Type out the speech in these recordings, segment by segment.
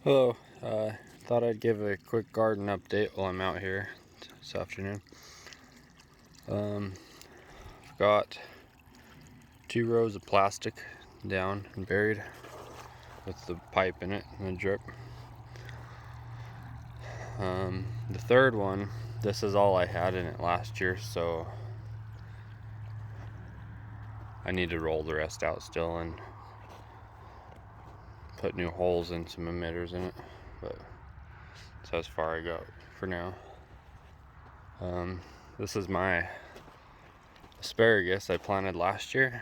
Hello, thought I'd give a quick garden update while I'm out here this afternoon. I've got 2 rows of plastic down and buried with the pipe in it and the drip. The third one, this is all I had in it last year, so I need to roll the rest out still and put new holes and some emitters in it, but that's as far I got for now. This is my asparagus I planted last year,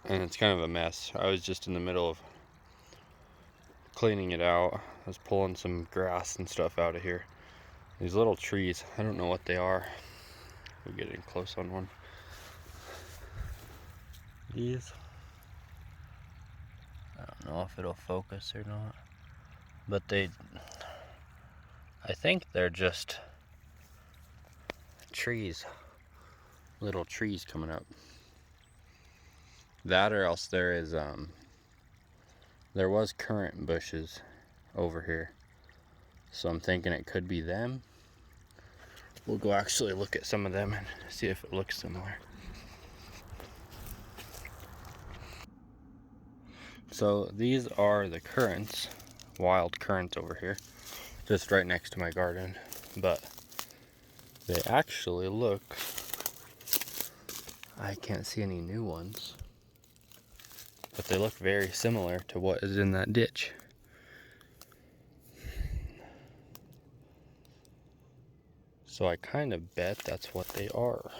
and it's kind of a mess. I was just in the middle of cleaning it out. I was pulling some grass and stuff out of here. These little trees, I don't know what they are. We'll get in close on one. These, I don't know if it'll focus or not, but I think they're just trees, little trees coming up. That or else there was currant bushes over here, so I'm thinking it could be them. We'll go actually look at some of them and see if it looks similar. So these are the currants, wild currants over here, just right next to my garden, but they actually look, I can't see any new ones, but they look very similar to what is in that ditch. So I kind of bet that's what they are.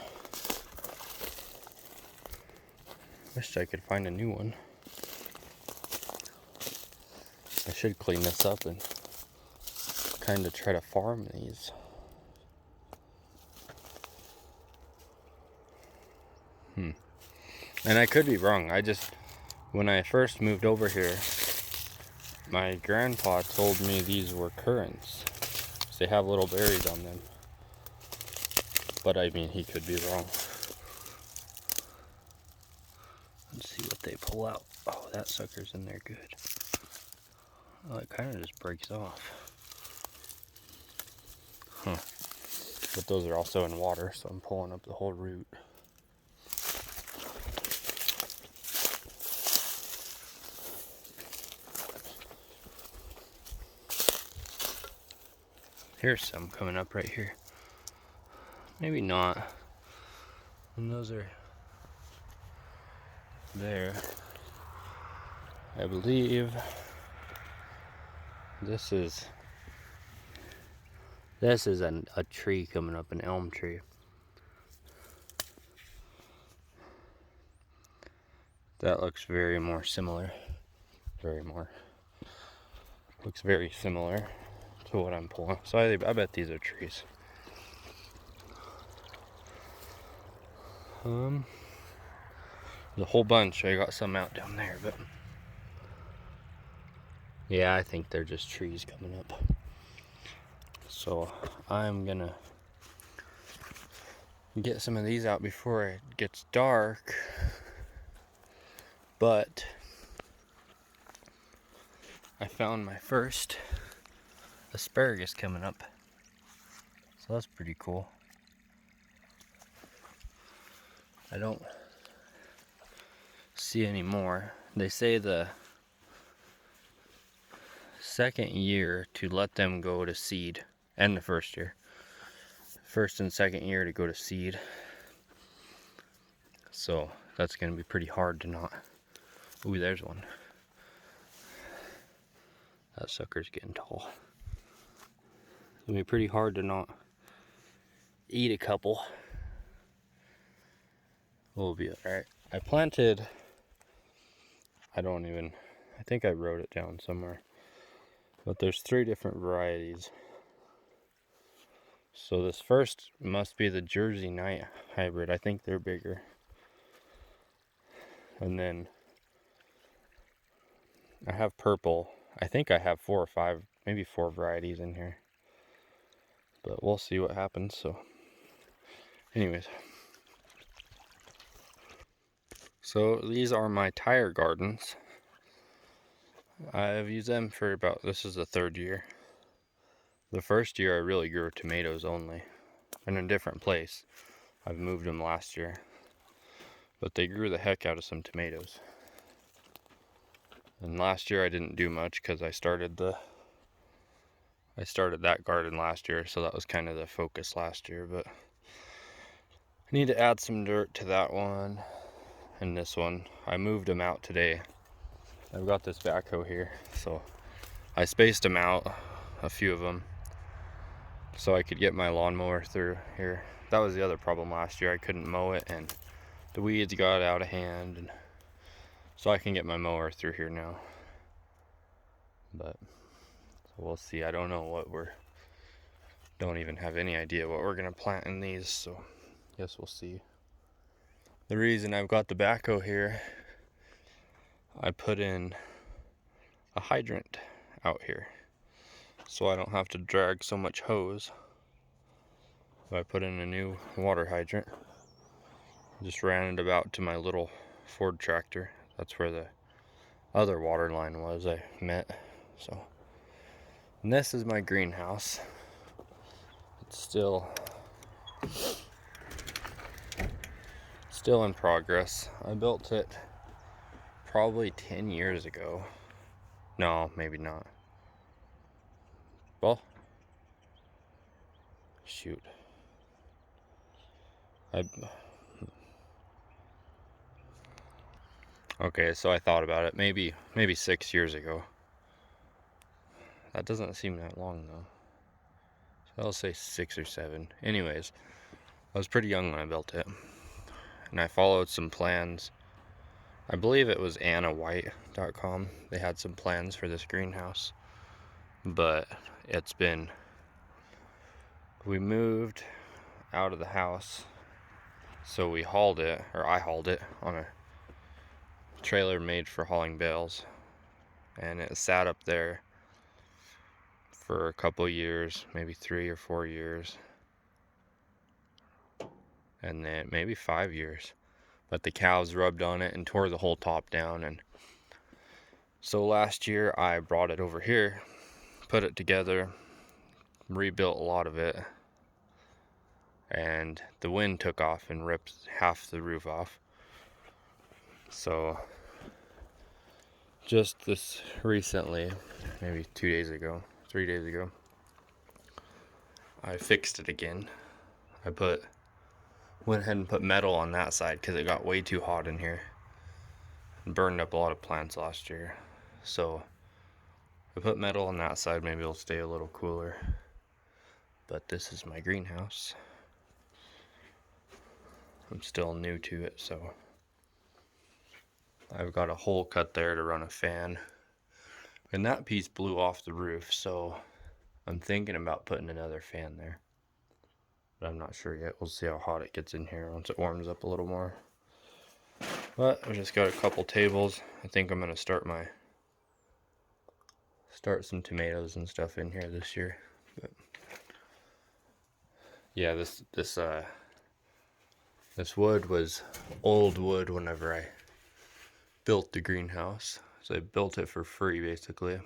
Wish I could find a new one. I should clean this up and kind of try to farm these. And I could be wrong. When I first moved over here, my grandpa told me these were currants. They have little berries on them. But I mean, he could be wrong. Let's see what they pull out. Oh, that sucker's in there good. Oh, it kind of just breaks off. Huh. But those are also in water, so I'm pulling up the whole root. Here's some coming up right here. Maybe not. And those are there. I believe this is a tree coming up, an elm tree. That looks very more similar. Looks very similar to what I'm pulling. So I bet these are trees. There's a whole bunch. I got some out down there, but yeah, I think they're just trees coming up. So I'm gonna get some of these out before it gets dark. But I found my first asparagus coming up. So that's pretty cool. I don't see any more. They say the second year to let them go to seed, and the first year. First and second year to go to seed. So that's gonna be pretty hard to not. Ooh, there's one. That sucker's getting tall. It's gonna be pretty hard to not eat a couple. We'll be alright. I planted, I think I wrote it down somewhere. But there's 3 different varieties. So this first must be the Jersey Night hybrid. I think they're bigger. And then I have purple. I think I have 4 or 5, maybe 4 varieties in here. But we'll see what happens. So anyways. So these are my tire gardens. I've used them for about, this is the 3rd year. The first year I really grew tomatoes only, in a different place. I've moved them last year, but they grew the heck out of some tomatoes. And last year I didn't do much because I started that garden last year, so that was kind of the focus last year. But I need to add some dirt to that one and this one. I moved them out today. I've got this backhoe here, so I spaced them out, a few of them, so I could get my lawnmower through here. That was the other problem last year. I couldn't mow it and the weeds got out of hand, and so I can get my mower through here now. But so we'll see. I don't know don't even have any idea what we're gonna plant in these, so guess we'll see. The reason I've got the backhoe here, I put in a hydrant out here so I don't have to drag so much hose. So I put in a new water hydrant. Just ran it about to my little Ford tractor. That's where the other water line was I met. So, and this is my greenhouse. It's still in progress. I built it probably 10 years ago. No, maybe not. Well, shoot. Okay, so I thought about it. Maybe 6 years ago. That doesn't seem that long though. So I'll say 6 or 7. Anyways, I was pretty young when I built it, and I followed some plans. I believe it was AnnaWhite.com. They had some plans for this greenhouse, but we moved out of the house, so I hauled it on a trailer made for hauling bales, and it sat up there for a couple years, maybe 3 or 4 years, and then maybe 5 years. But the cows rubbed on it and tore the whole top down, and so last year I brought it over here, put it together, rebuilt a lot of it, and the wind took off and ripped half the roof off. So just this recently, maybe 3 days ago, I fixed it again. I went ahead and put metal on that side because it got way too hot in here and burned up a lot of plants last year. So I put metal on that side, maybe it'll stay a little cooler. But this is my greenhouse. I'm still new to it, so I've got a hole cut there to run a fan, and that piece blew off the roof, so I'm thinking about putting another fan there, but I'm not sure yet. We'll see how hot it gets in here once it warms up a little more. But I just got a couple tables. I think I'm gonna start some tomatoes and stuff in here this year. But yeah, this wood was old wood whenever I built the greenhouse. So I built it for free basically.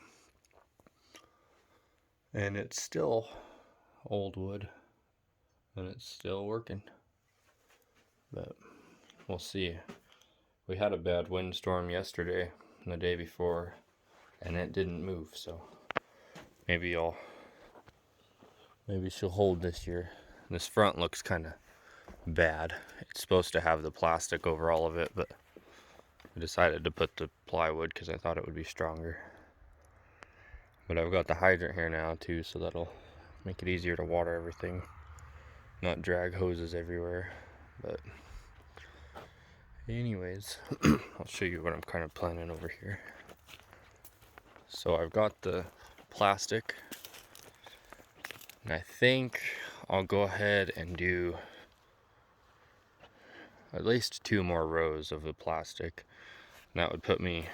And it's still old wood, and it's still working. But we'll see. We had a bad windstorm yesterday and the day before, and it didn't move, so maybe she'll hold this year. This front looks kind of bad. It's supposed to have the plastic over all of it, but I decided to put the plywood because I thought it would be stronger. But I've got the hydrant here now too, so that'll make it easier to water everything, not drag hoses everywhere. But anyways, I'll show you what I'm kind of planning over here. So I've got the plastic, and I think I'll go ahead and do at least 2 more rows of the plastic, and that would put me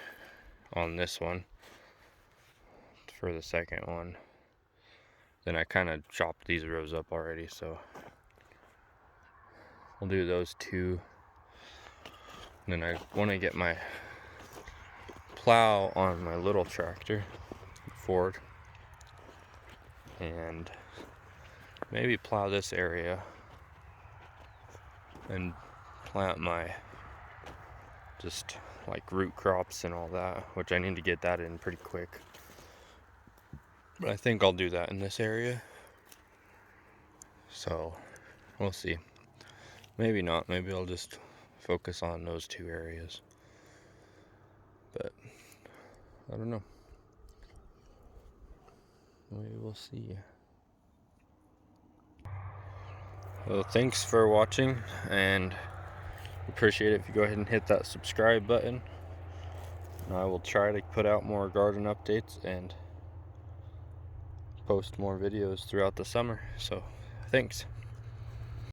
on this one for the second one. Then I kind of chopped these rows up already, so I'll do those 2. And then I want to get my plow on my little tractor, Ford, and maybe plow this area and plant my just like root crops and all that, which I need to get that in pretty quick. But I think I'll do that in this area. So we'll see. Maybe not. Maybe I'll just focus on those two areas. But I don't know. We will see. Well, thanks for watching, and appreciate it if you go ahead and hit that subscribe button. I will try to put out more garden updates and post more videos throughout the summer. So thanks.